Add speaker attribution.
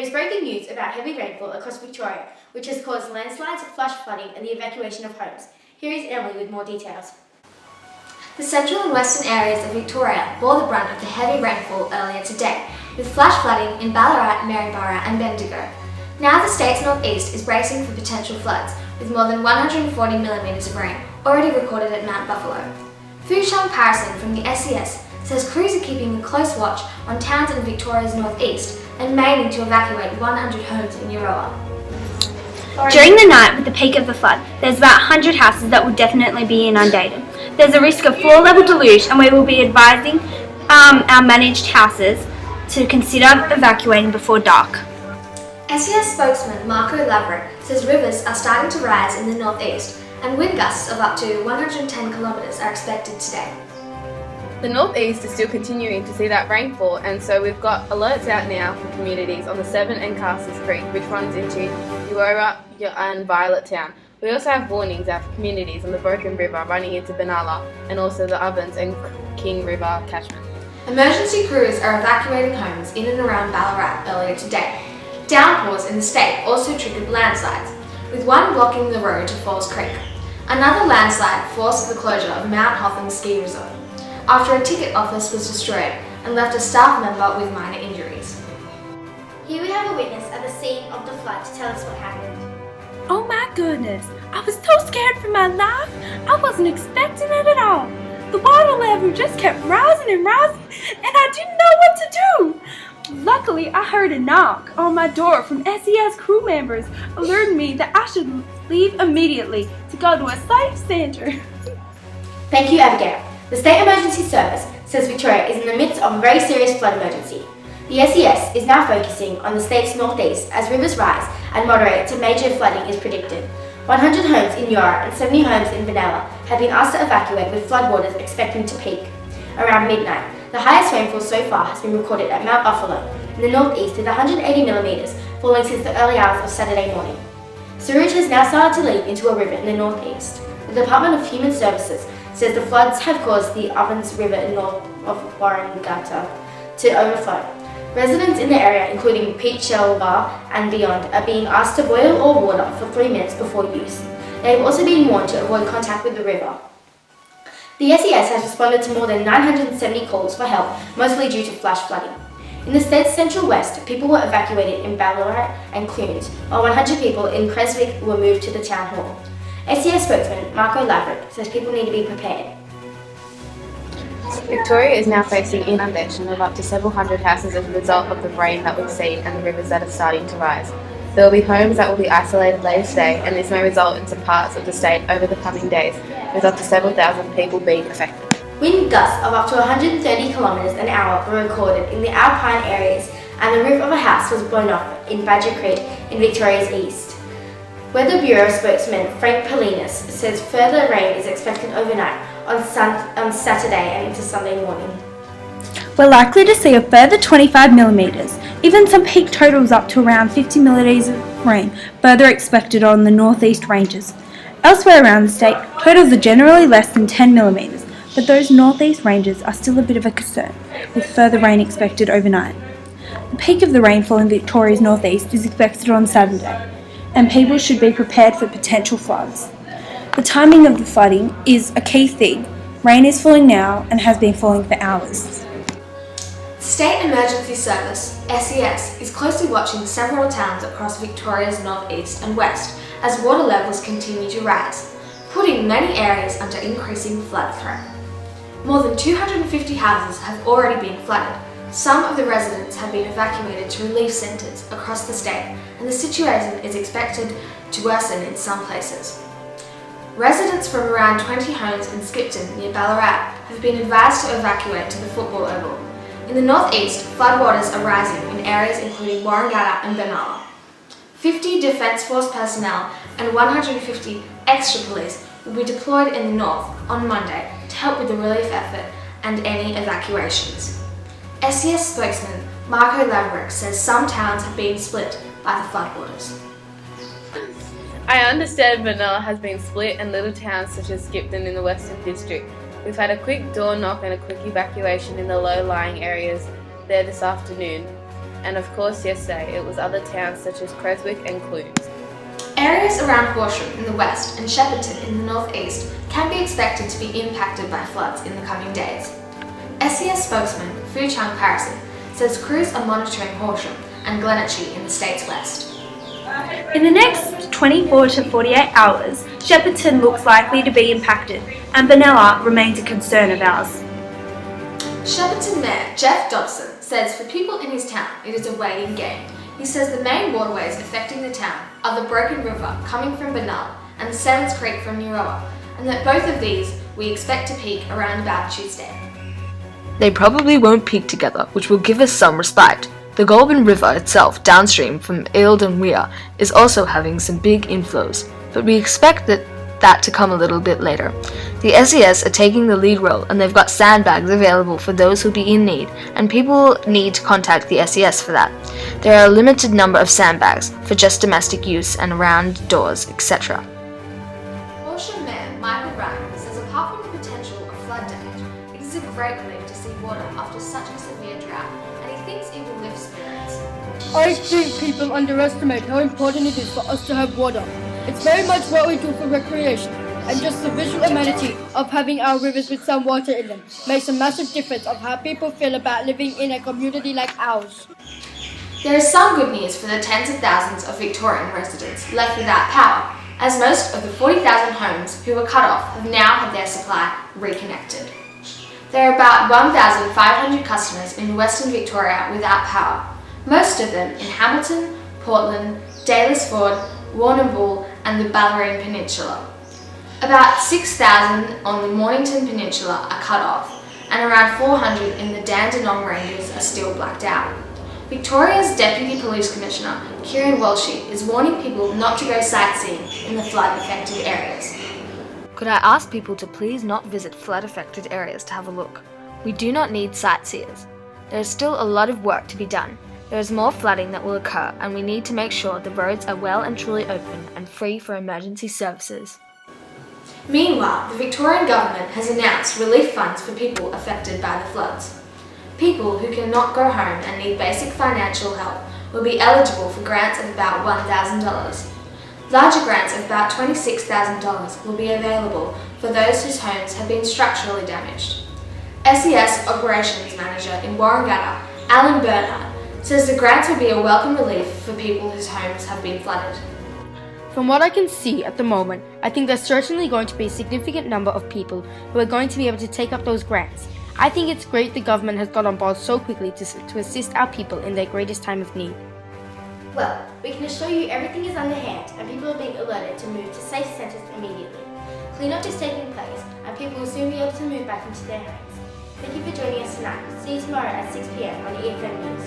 Speaker 1: is breaking news about heavy rainfall across Victoria, which has caused landslides, flash flooding and the evacuation of homes. Here is Emily with more details.
Speaker 2: The central and western areas of Victoria bore the brunt of the heavy rainfall earlier today, with flash flooding in Ballarat, Maryborough and Bendigo. Now the state's northeast is bracing for potential floods, with more than 140 millimetres of rain already recorded at Mount Buffalo. Fushang Parison from the SES says crews are keeping a close watch on towns in Victoria's northeast and may need to evacuate 100 homes in Euroa.
Speaker 3: During the night, with the peak of the flood, there's about 100 houses that will definitely be inundated. There's a risk of floor-level deluge, and we will be advising our managed houses to consider evacuating before dark.
Speaker 2: SES spokesman Marco Laverick says rivers are starting to rise in the northeast, and wind gusts of up to 110 kilometres are expected today.
Speaker 4: The northeast is still continuing to see that rainfall, and so we've got alerts out now for communities on the Severn and Castles Creek, which runs into Eora and Violet Town. We also have warnings out for communities on the Broken River running into Benalla, and also the Ovens and King River catchment.
Speaker 2: Emergency crews are evacuating homes in and around Ballarat earlier today. Downpours in the state also triggered landslides, with one blocking the road to Falls Creek. Another landslide forced the closure of Mount Hotham Ski Resort, after a ticket office was destroyed and left a staff member with minor injuries.
Speaker 1: Here we have a witness at the scene of the flood to tell us what happened.
Speaker 5: Oh my goodness, I was so scared for my life. I wasn't expecting it at all. The water level just kept rising and rising, and I didn't know what to do. Luckily, I heard a knock on my door from SES crew members alerting me that I should leave immediately to go to a safe centre.
Speaker 1: Thank you, Abigail. The State Emergency Service says Victoria is in the midst of a very serious flood emergency. The SES is now focusing on the state's northeast as rivers rise and moderate to major flooding is predicted. 100 homes in Eora and 70 homes in Benalla have been asked to evacuate, with floodwaters expecting to peak around midnight. The highest rainfall so far has been recorded at Mount Buffalo in the northeast, with 180 millimetres falling since the early hours of Saturday morning. Sewage has now started to leak into a river in the northeast. The Department of Human Services says the floods have caused the Ovens River north of Warringata to overflow. Residents in the area, including Pete Shelbar and beyond, are being asked to boil all water for 3 minutes before use. They have also been warned to avoid contact with the river. The SES has responded to more than 970 calls for help, mostly due to flash flooding. In the state's central west, people were evacuated in Ballarat and Clunes, while 100 people in Creswick were moved to the town hall. SES spokesman Marco Laverick says people need to be prepared.
Speaker 4: Victoria is now facing inundation of up to several hundred houses as a result of the rain that we've seen and the rivers that are starting to rise. There will be homes that will be isolated later today, and this may result in some parts of the state over the coming days, with up to several thousand people being affected.
Speaker 1: Wind gusts of up to 130 kilometres an hour were recorded in the alpine areas, and the roof of a house was blown off in Badger Creek in Victoria's east. Weather Bureau spokesman Frank Paulinus says further rain is expected overnight on Saturday and into Sunday morning.
Speaker 5: We're likely to see a further 25 millimetres, even some peak totals up to around 50 millimetres of rain further expected on the northeast ranges. Elsewhere around the state, totals are generally less than 10 millimetres, but those northeast ranges are still a bit of a concern, with further rain expected overnight. The peak of the rainfall in Victoria's northeast is expected on Saturday, and people should be prepared for potential floods. The timing of the flooding is a key thing. Rain is falling now and has been falling for hours.
Speaker 2: The State Emergency Service, SES, is closely watching several towns across Victoria's northeast and west as water levels continue to rise, putting many areas under increasing flood threat. More than 250 houses have already been flooded. Some of the residents have been evacuated to relief centres across the state, and the situation is expected to worsen in some places. Residents from around 20 homes in Skipton near Ballarat have been advised to evacuate to the football oval. In the northeast, floodwaters are rising in areas including Warringata and Benalla. 50 Defence Force personnel and 150 extra police will be deployed in the north on Monday to help with the relief effort and any evacuations. SES spokesman Marco Laverick says some towns have been split by the floodwaters.
Speaker 4: I understand Benalla has been split, and little towns such as Skipton in the Western District. We've had a quick door knock and a quick evacuation in the low-lying areas there this afternoon. and of course yesterday it was other towns such as Creswick and Clunes.
Speaker 2: Areas around Horsham in the west and Shepparton in the northeast can be expected to be impacted by floods in the coming days. SES spokesman Fu Chung Parison says crews are monitoring Horsham and Glenelg in the state's west.
Speaker 5: In the next 24 to 48 hours, Shepparton looks likely to be impacted, and Benalla remains a concern of ours.
Speaker 2: Shepparton Mayor Jeff Dobson says for people in his town it is a waiting game. He says the main waterways affecting the town are the Broken River coming from Benalla and the Sevens Creek from Euroa, and that both of these we expect to peak around about Tuesday.
Speaker 6: They probably won't peak together, which will give us some respite. The Goulburn River itself, downstream from Eald and Weir, is also having some big inflows, but we expect that to come a little bit later. The SES are taking the lead role, and they've got sandbags available for those who'll be in need, and people need to contact the SES for that. There are a limited number of sandbags for just domestic use and around doors, etc.
Speaker 2: Horsham Mayor Michael Ryan says apart from the potential of flood damage, it is a great relief to see water after such a severe drought, and he thinks it will lift spirits.
Speaker 7: I think people underestimate how important it is for us to have water. It's very much what we do for recreation, and just the visual amenity of having our rivers with some water in them makes a massive difference of how people feel about living in a community like ours.
Speaker 2: There is some good news for the tens of thousands of Victorian residents left without power, as most of the 40,000 homes who were cut off have now had their supply reconnected. There are about 1,500 customers in Western Victoria without power, most of them in Hamilton, Portland, Daylesford, Warrnambool and the Ballerine Peninsula. About 6,000 on the Mornington Peninsula are cut off, and around 400 in the Dandenong Ranges are still blacked out. Victoria's Deputy Police Commissioner, Kieran Walshy, is warning people not to go sightseeing in the flood-affected areas.
Speaker 6: Could I ask people to please not visit flood-affected areas to have a look? We do not need sightseers. There is still a lot of work to be done. There is more flooding that will occur, and we need to make sure the roads are well and truly open and free for emergency services.
Speaker 2: Meanwhile, the Victorian government has announced relief funds for people affected by the floods. People who cannot go home and need basic financial help will be eligible for grants of about $1,000. Larger grants of about $26,000 will be available for those whose homes have been structurally damaged. SES Operations Manager in Warrnambool, Alan Bernhard, says the grants will be a welcome relief for people whose homes have been flooded.
Speaker 7: From what I can see at the moment, I think there's certainly going to be a significant number of people who are going to be able to take up those grants. I think it's great the government has got on board so quickly to assist our people in their greatest time of need.
Speaker 1: Well, we can assure you everything is under hand and people are being alerted to move to safe centres immediately. Clean-up is taking place and people will soon be able to move back into their homes. Thank you for joining us tonight. See you tomorrow at 6 p.m. on EFMnews.